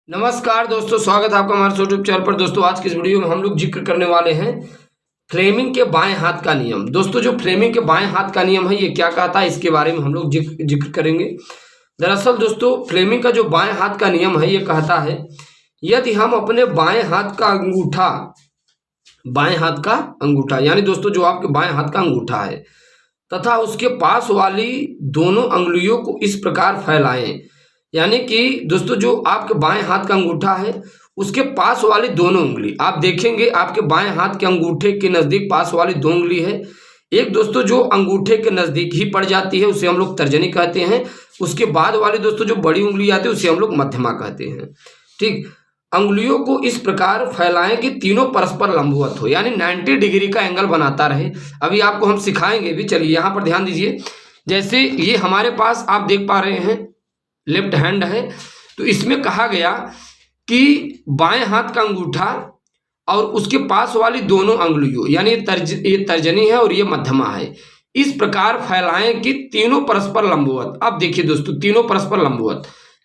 नमस्कार दोस्तों, स्वागत है आपका हमारे यूट्यूब चैनल पर। दोस्तों आज की इस वीडियो में हम लोग जिक्र करने वाले हैं फ्लेमिंग के बाएं हाथ का नियम। दोस्तों जो फ्लेमिंग के बाएं हाथ का नियम है ये क्या कहता है, इसके बारे में हम लोग जिक्र करेंगे। दरअसल दोस्तों फ्लेमिंग का जो बाएं हाथ का नियम है ये कहता है यदि हम अपने बाएं हाथ का अंगूठा यानी दोस्तों जो आपके बाएं हाथ का अंगूठा है तथा उसके पास वाली दोनों अंगुलियों को इस प्रकार फैलाएं, यानी कि दोस्तों जो आपके बाएं हाथ का अंगूठा है उसके पास वाली दोनों उंगली आप देखेंगे आपके बाएं हाथ के अंगूठे के नज़दीक पास वाली दो उंगली है। एक दोस्तों जो अंगूठे के नज़दीक ही पड़ जाती है उसे हम लोग तर्जनी कहते हैं। उसके बाद वाली दोस्तों जो बड़ी उंगली आती है उसे हम लोग मध्यमा कहते हैं। ठीक, अंगुलियों को इस प्रकार फैलाएं कि तीनों परस्पर लंबवत हो, यानी 90 डिग्री का एंगल बनाता रहे। अभी आपको हम सिखाएंगे भी। चलिए यहाँ पर ध्यान दीजिए। जैसे ये हमारे पास आप देख पा रहे हैं लेफ्ट हैंड है, तो इसमें कहा गया कि बाएं हाथ का अंगूठा और उसके पास वाली दोनों अंगुलियों यानी ये तर्जनी है और ये मध्यमा है, इस प्रकार फैलाएं कि तीनों परस्पर लंबवत। अब देखिए दोस्तों तीनों परस्पर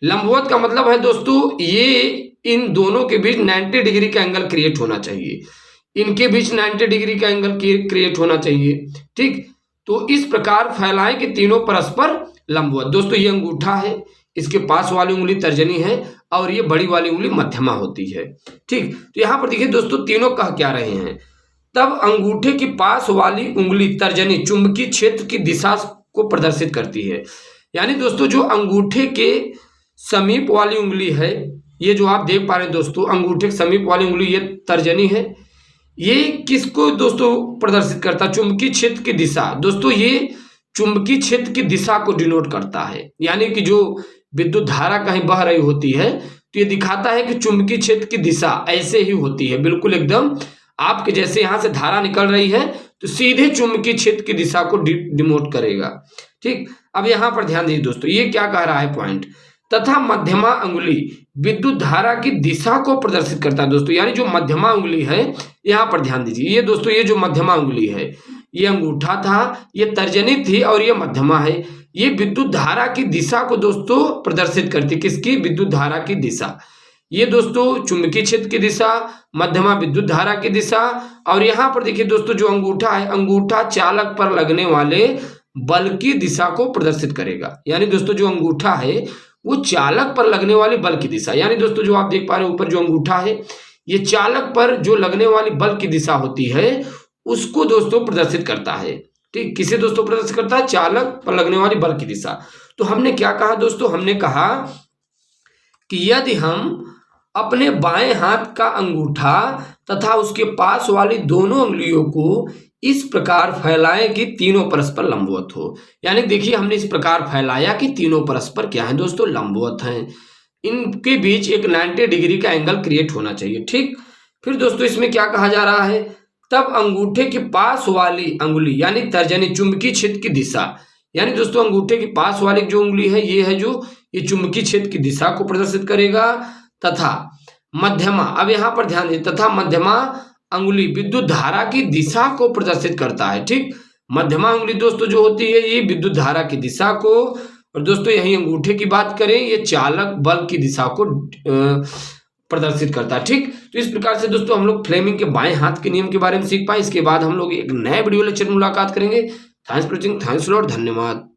लंबवत का मतलब है दोस्तों ये इन दोनों के बीच 90 डिग्री का एंगल क्रिएट होना चाहिए, इनके बीच 90 डिग्री का एंगल क्रिएट होना चाहिए। ठीक, तो इस प्रकार फैलाएं कि तीनों परस्पर लंबवत। दोस्तों ये अंगूठा है, इसके पास वाली उंगली तर्जनी है और ये बड़ी वाली उंगली मध्यमा होती है। ठीक, तो यहाँ पर देखिए दोस्तों तीनों कह क्या रहे हैं, तब अंगूठे के पास वाली उंगली तर्जनी चुंबकीय क्षेत्र की दिशा को प्रदर्शित करती है। यानी दोस्तों जो अंगूठे के समीप वाली उंगली है, ये जो आप देख पा रहे हैं दोस्तों अंगूठे के समीप वाली उंगली ये तर्जनी है, ये किसको दोस्तों प्रदर्शित करता है? चुंबकीय क्षेत्र की दिशा। दोस्तों ये चुंबकीय क्षेत्र की दिशा को डिनोट करता है, यानी कि जो विद्युत धारा कहीं बह रही होती है तो ये दिखाता है कि चुंबकीय क्षेत्र की दिशा ऐसे ही होती है, बिल्कुल एकदम आपके जैसे यहाँ से धारा निकल रही है तो सीधे चुंबकीय क्षेत्र की दिशा को डिनोट करेगा। ठीक, अब यहाँ पर ध्यान दीजिए दोस्तों ये क्या कह रहा है पॉइंट, तथा मध्यमा अंगुली विद्युत धारा की दिशा को प्रदर्शित करता है। दोस्तों यानी जो मध्यमा उंगली है, यहाँ पर ध्यान दीजिए, ये दोस्तों ये जो मध्यमा उंगली है, ये अंगूठा था, ये तर्जनी थी और ये मध्यमा है, ये विद्युत धारा की दिशा को दोस्तों प्रदर्शित करती है। किसकी? विद्युत धारा की दिशा। ये दोस्तों चुंबकीय क्षेत्र की दिशा, मध्यमा विद्युत धारा की दिशा। और यहाँ पर देखिए दोस्तों जो अंगूठा है, अंगूठा चालक पर लगने वाले बल की दिशा को प्रदर्शित करेगा। यानी दोस्तों जो अंगूठा है वो चालक पर लगने वाली बल की दिशा, यानी दोस्तों जो आप देख पा रहे हैं ऊपर जो अंगूठा है ये चालक पर जो लगने वाली बल की दिशा होती है उसको दोस्तों प्रदर्शित करता है। ठीक, किसे दोस्तों प्रदर्शित करता है? चालक पर लगने वाली बल की दिशा। तो हमने क्या कहा दोस्तों? हमने कहा कि यदि हम अपने बाएं हाथ का अंगूठा तथा उसके पास वाली दोनों उंगलियों को इस प्रकार फैलाएं कि तीनों परस्पर लंबवत हो। यानी देखिए हमने इस प्रकार फैलाया कि तीनों परस्पर क्या है दोस्तों? लंबवत हैं, इनके बीच एक 90 डिग्री का एंगल क्रिएट होना चाहिए। ठीक, फिर दोस्तों इसमें क्या कहा जा रहा है, तब अंगूठे के पास वाली अंगुली यानी तर्जनी चुंबकीय क्षेत्र की दिशा, यानी दोस्तों अंगूठे के पास वाली जो उंगली है ये है जो ये चुंबकीय क्षेत्र की दिशा को प्रदर्शित करेगा, तथा मध्यमा, अब यहाँ पर ध्यान दीजिए, तथा मध्यमा अंगुली विद्युत धारा की दिशा को प्रदर्शित करता है। ठीक, मध्यमा अंगुली दोस्तों जो होती है ये विद्युत धारा की दिशा को, और दोस्तों यही अंगूठे की बात करें ये चालक बल की दिशा को प्रदर्शित करता है। ठीक, तो इस प्रकार से दोस्तों हम लोग फ्लेमिंग के बाएं हाथ के नियम के बारे में सीख पाए। इसके बाद हम लोग एक नए वीडियो लेक्चर में मुलाकात करेंगे। Thanks for watching, thanks lot, धन्यवाद।